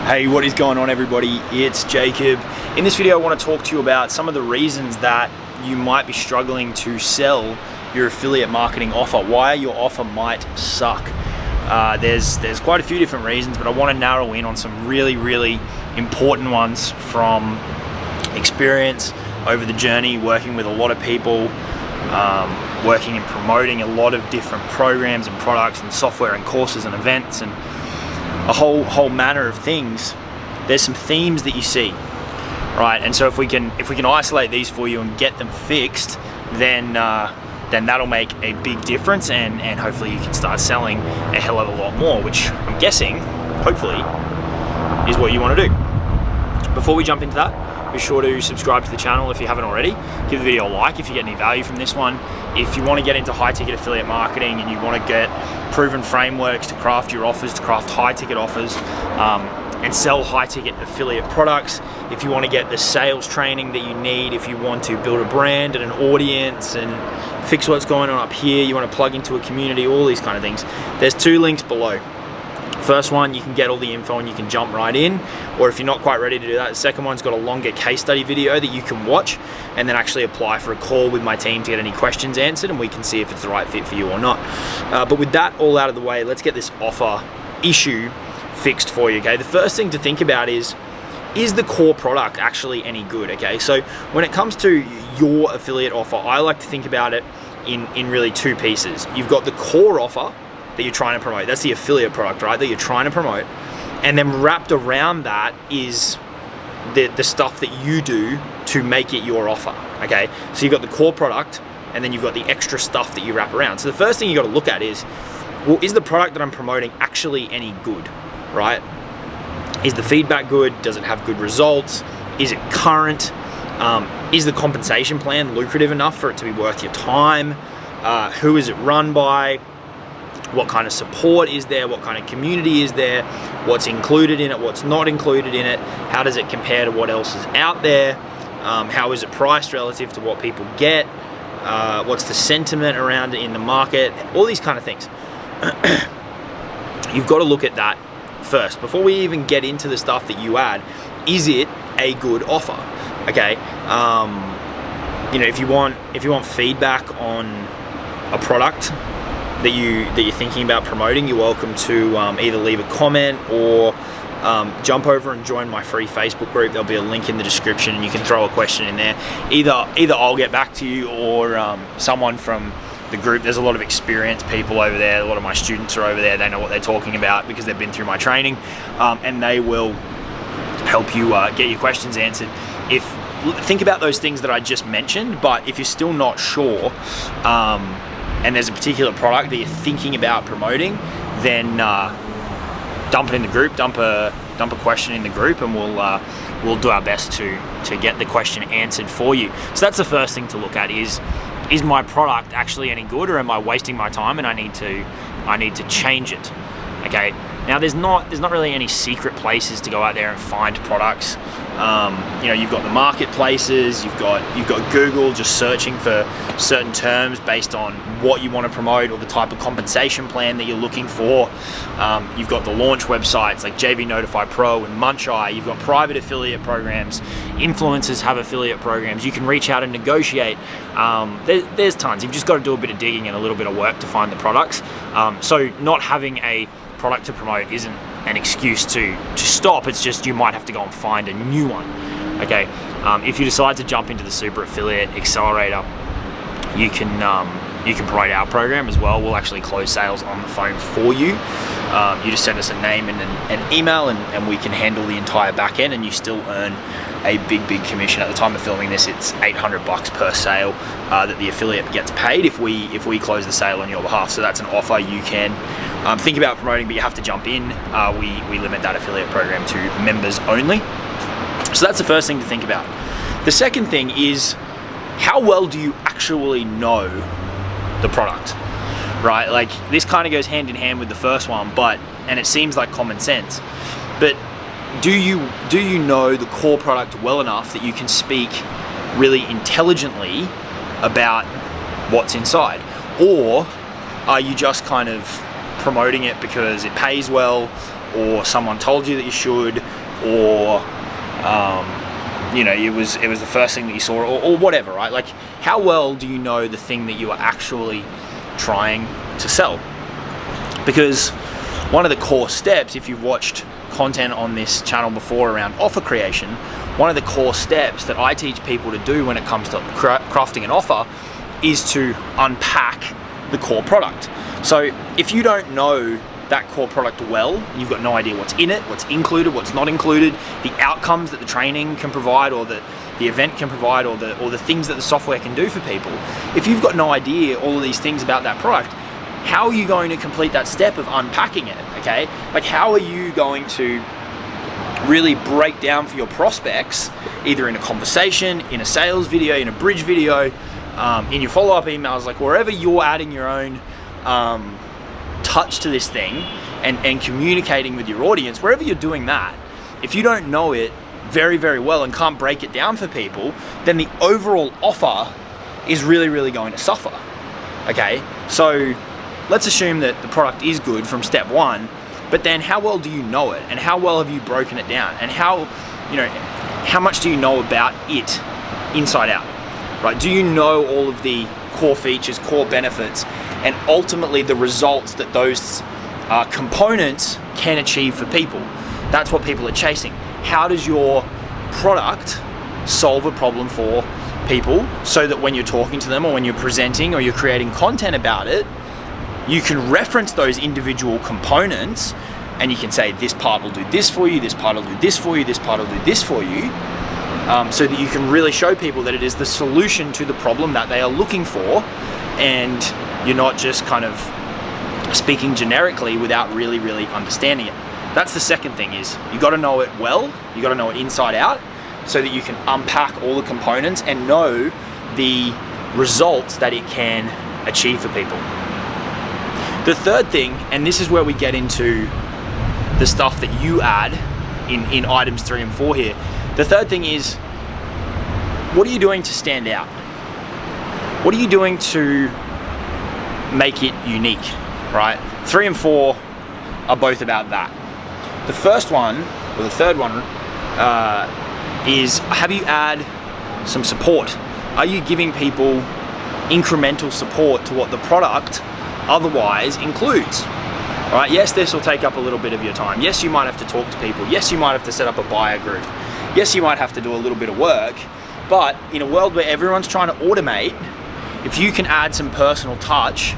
Hey, what is going on, everybody? It's Jacob. In this video I want to talk to you about some of the reasons that you might be struggling to sell your affiliate marketing offer, why your offer might suck. There's quite a few different reasons, but I want to narrow in on some really important ones from experience over the journey, working with a lot of people, working and promoting a lot of different programs and products and software and courses and events and a whole manner of things. There's some themes that you see, right? And so if we can isolate these for you and get them fixed, then that'll make a big difference, and hopefully you can start selling a hell of a lot more, which I'm guessing, hopefully, is what you want to do. Before we jump into that, be sure to subscribe to the channel if you haven't already. Give the video a like if you get any value from this one. If you want to get into high-ticket affiliate marketing and you want to get proven frameworks to craft your offers, to craft high-ticket offers, and sell high-ticket affiliate products, if you want to get the sales training that you need, if you want to build a brand and an audience and fix what's going on up here, you want to plug into a community, all these kind of things, there's two links below. First one, you can get all the info and you can jump right in, or if you're not quite ready to do that, the second one's got a longer case study video that you can watch and then actually apply for a call with my team to get any questions answered, and we can see if it's the right fit for you or not. But with that all out of the way, let's get this offer issue fixed for you, okay? The first thing to think about is the core product actually any good, okay? So when it comes to your affiliate offer, I like to think about it in really two pieces. You've got the core offer that you're trying to promote. That's the affiliate product, right, that you're trying to promote. And then wrapped around that is the stuff that you do to make it your offer, okay? So you've got the core product and then you've got the extra stuff that you wrap around. So the first thing you got to look at is, well, is the product that I'm promoting actually any good, right? Is the feedback good? Does it have good results? Is it current? Is the compensation plan lucrative enough for it to be worth your time? Who is it run by? What kind of support is there? What kind of community is there? What's included in it? What's not included in it? How does it compare to what else is out there? How is it priced relative to what people get? What's the sentiment around it in the market? All these kind of things. You've got to look at that first before we even get into the stuff that you add. Is it a good offer? Okay. You know, if you want feedback on a product that you're thinking about promoting, you're welcome to either leave a comment or jump over and join my free Facebook group. There'll be a link in the description and you can throw a question in there. Either I'll get back to you or someone from the group. There's a lot of experienced people over there. A lot of my students are over there. They know what they're talking about because they've been through my training, and they will help you get your questions answered. Think about those things that I just mentioned, but if you're still not sure, and there's a particular product that you're thinking about promoting, then dump it in the group, dump a question in the group, and we'll do our best to get the question answered for you. So that's the first thing to look at is my product actually any good, or am I wasting my time and I need to change it? Okay. Now there's not really any secret places to go out there and find products. You know, you've got the marketplaces, you've got Google just searching for certain terms based on what you want to promote or the type of compensation plan that you're looking for. You've got the launch websites like JV Notify Pro and Muncheye. You've got private affiliate programs. Influencers have affiliate programs. You can reach out and negotiate. There's tons. You've just got to do a bit of digging and a little bit of work to find the products. So not having a product to promote isn't an excuse to stop. It's just you might have to go and find a new one. Okay. If you decide to jump into the Super Affiliate Accelerator, you can promote our program as well. We'll actually close sales on the phone for you. You just send us a name and an email, and we can handle the entire back end, and you still earn a big commission. At the time of filming this, it's $800 per sale that the affiliate gets paid if we close the sale on your behalf. So that's an offer you can think about promoting, but you have to jump in. We limit that affiliate program to members only. So that's the first thing to think about. The second thing is, how well do you actually know the product, right? Like, this kind of goes hand in hand with the first one, and it seems like common sense, but do you know the core product well enough that you can speak really intelligently about what's inside? Or are you just kind of promoting it because it pays well, or someone told you that you should, or you know, it was the first thing that you saw, or whatever, right? Like, how well do you know the thing that you are actually trying to sell? Because one of the core steps, if you've watched content on this channel before around offer creation, one of the core steps that I teach people to do when it comes to crafting an offer is to unpack the core product. So if you don't know that core product well, and you've got no idea what's in it, what's included, what's not included, the outcomes that the training can provide, or that the event can provide, or the things that the software can do for people, if you've got no idea all of these things about that product, how are you going to complete that step of unpacking it, okay? Like, how are you going to really break down for your prospects, either in a conversation, in a sales video, in a bridge video, in your follow-up emails, like wherever you're adding your own touch to this thing and communicating with your audience, wherever you're doing that, if you don't know it very, very well and can't break it down for people, then the overall offer is really, really going to suffer, okay? So let's assume that the product is good from step one, but then how well do you know it, and how well have you broken it down, and how much do you know about it inside out, right? Do you know all of the core features, core benefits, and ultimately the results that those components can achieve for people? That's what people are chasing. How does your product solve a problem for people, so that when you're talking to them, or when you're presenting, or you're creating content about it, you can reference those individual components, and you can say, this part will do this for you, this part will do this for you, this part will do this for you, so that you can really show people that it is the solution to the problem that they are looking for, and you're not just kind of speaking generically without really, really understanding it. That's the second thing, is you got to know it well, you got to know it inside out, so that you can unpack all the components and know the results that it can achieve for people. The third thing, and this is where we get into the stuff that you add in items 3 and 4 here. The third thing is, what are you doing to stand out? What are you doing to make it unique, right? 3 and 4 are both about that. The first one, or the third one, is, have you add some support? Are you giving people incremental support to what the product otherwise includes? All right, yes, this will take up a little bit of your time. Yes, you might have to talk to people. Yes, you might have to set up a buyer group. Yes, you might have to do a little bit of work, but in a world where everyone's trying to automate, if you can add some personal touch,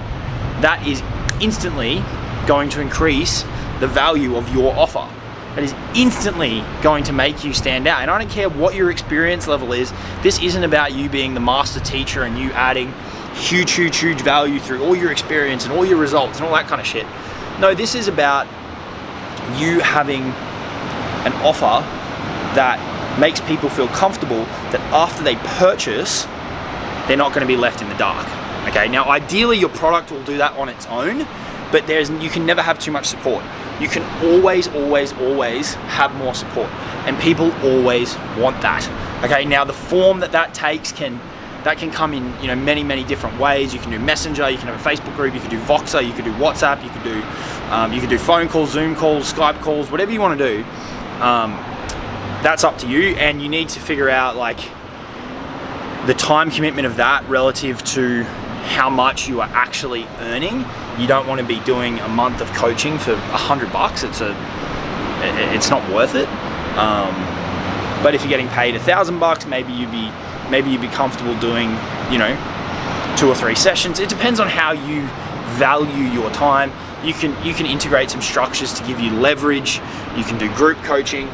that is instantly going to increase the value of your offer. That is instantly going to make you stand out. And I don't care what your experience level is. This isn't about you being the master teacher and you adding huge, huge, huge value through all your experience and all your results and all that kind of shit. No, this is about you having an offer that makes people feel comfortable that after they purchase, they're not going to be left in the dark. Okay, now ideally your product will do that on its own, but you can never have too much support. You can always, always, always have more support, and people always want that. Okay, now the form that takes can come in many, many different ways. You can do Messenger, you can have a Facebook group, you can do Voxer, you can do WhatsApp, you can do phone calls, Zoom calls, Skype calls, whatever you want to do. That's up to you, and you need to figure out like the time commitment of that relative to how much you are actually earning. You don't want to be doing a month of coaching for $100. It's not worth it. But if you're getting paid $1,000, maybe you'd be comfortable doing 2 or 3 sessions. It depends on how you value your time. You can integrate some structures to give you leverage. You can do group coaching,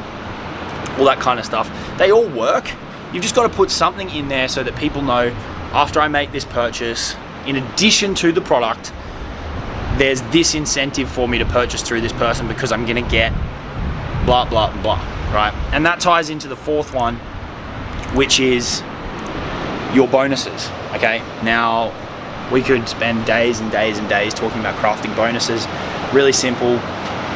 all that kind of stuff. They all work. You've just got to put something in there so that people know, after I make this purchase, in addition to the product, there's this incentive for me to purchase through this person because I'm gonna get blah, blah, blah, right? And that ties into the fourth one, which is your bonuses, okay? Now, we could spend days and days and days talking about crafting bonuses. Really simple.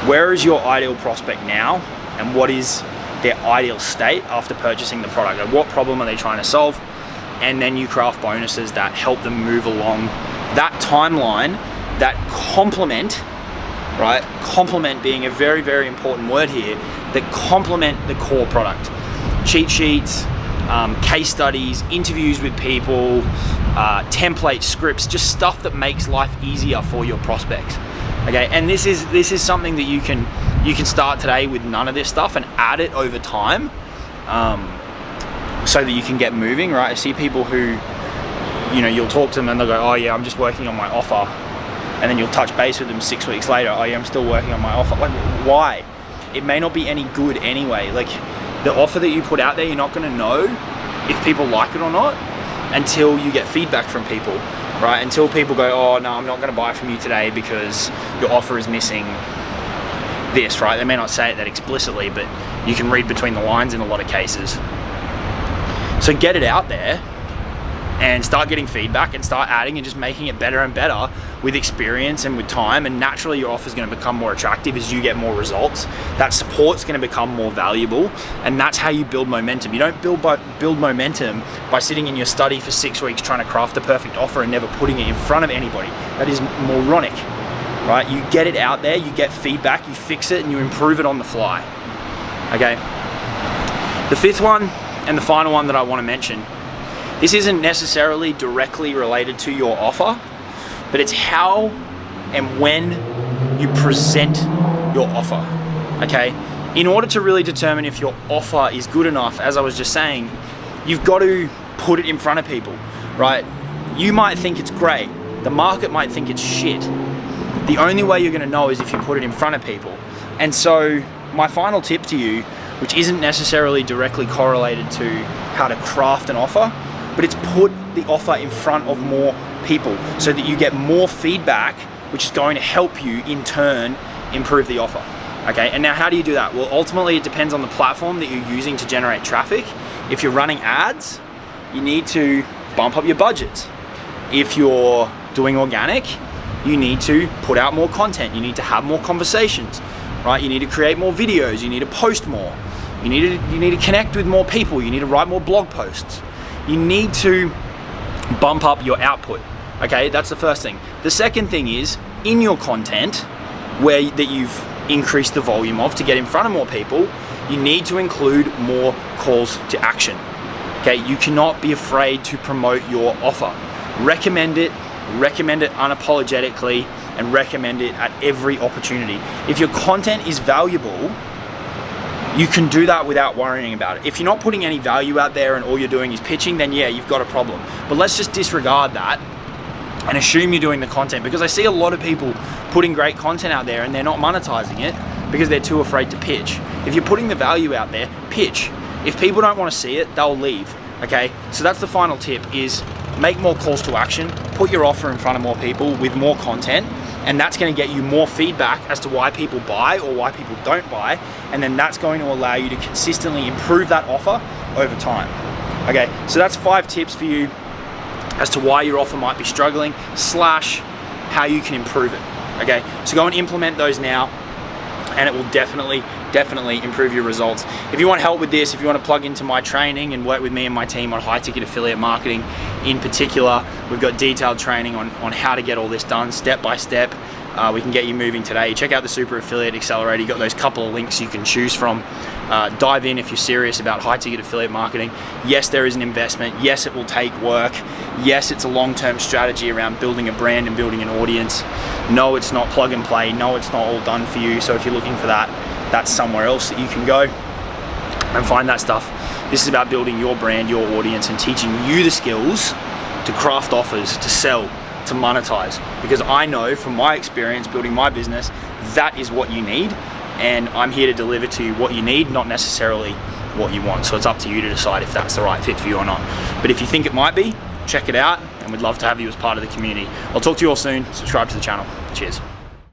Where is your ideal prospect now, and what is their ideal state after purchasing the product? Like, what problem are they trying to solve? And then you craft bonuses that help them move along that timeline that complement right? Complement being a very, very important word here, that complement the core product. Cheat sheets, case studies, interviews with people, template scripts, just stuff that makes life easier for your prospects. Okay, and this is something that you can start today with none of this stuff and add it over time, so that you can get moving, right? I see people who, you know, you'll talk to them and they'll go, oh yeah, I'm just working on my offer, and then you'll touch base with them 6 weeks later, oh yeah, I'm still working on my offer. Like, why? It may not be any good anyway. Like, the offer that you put out there, you're not going to know if people like it or not until you get feedback from people, right? Until people go, oh no, I'm not going to buy from you today because your offer is missing this, right? They may not say it that explicitly, but you can read between the lines in a lot of cases. So get it out there and start getting feedback and start adding and just making it better and better with experience and with time, and naturally your offer is going to become more attractive as you get more results. That support's going to become more valuable, and that's how you build momentum. You don't build momentum by sitting in your study for 6 weeks trying to craft the perfect offer and never putting it in front of anybody. That is moronic, right? You get it out there, you get feedback, you fix it, and you improve it on the fly. Okay. The fifth one and the final one that I want to mention, this isn't necessarily directly related to your offer, but it's how and when you present your offer, okay? In order to really determine if your offer is good enough, as I was just saying, you've got to put it in front of people, right? You might think it's great. The market might think it's shit. The only way you're gonna know is if you put it in front of people. And so my final tip to you, which isn't necessarily directly correlated to how to craft an offer, but it's put the offer in front of more people so that you get more feedback, which is going to help you in turn improve the offer. Okay, and now how do you do that? Well, ultimately it depends on the platform that you're using to generate traffic. If you're running ads, you need to bump up your budgets. If you're doing organic, you need to put out more content. You need to have more conversations, right? You need to create more videos. You need to post more. You need to connect with more people. You need to write more blog posts. You need to bump up your output. Okay, that's the first thing. The second thing is, in your content that you've increased the volume of to get in front of more people, you need to include more calls to action. Okay, you cannot be afraid to promote your offer. Recommend it unapologetically, and recommend it at every opportunity. If your content is valuable, you can do that without worrying about it. If you're not putting any value out there and all you're doing is pitching, then yeah, you've got a problem. But let's just disregard that and assume you're doing the content, because I see a lot of people putting great content out there and they're not monetizing it because they're too afraid to pitch. If you're putting the value out there, pitch. If people don't want to see it, they'll leave. Okay, so that's the final tip, is make more calls to action, put your offer in front of more people with more content, and that's going to get you more feedback as to why people buy or why people don't buy, and then that's going to allow you to consistently improve that offer over time. Okay, so that's 5 tips for you as to why your offer might be struggling / how you can improve it. Okay, so go and implement those now, and it will definitely improve your results. If you want help with this, if you want to plug into my training and work with me and my team on high ticket affiliate marketing in particular, we've got detailed training on how to get all this done step by step. We can get you moving today. Check out the Super Affiliate Accelerator. You've got those couple of links you can choose from. Dive in if you're serious about high ticket affiliate marketing. Yes, there is an investment. Yes, it will take work. Yes, it's a long-term strategy around building a brand and building an audience. No, it's not plug and play. No, it's not all done for you. So if you're looking for that, that's somewhere else that you can go and find that stuff. This is about building your brand, your audience, and teaching you the skills to craft offers, to sell, to monetize. Because I know from my experience building my business, that is what you need. And I'm here to deliver to you what you need, not necessarily what you want. So it's up to you to decide if that's the right fit for you or not. But if you think it might be, check it out, and we'd love to have you as part of the community. I'll talk to you all soon. Subscribe to the channel. Cheers.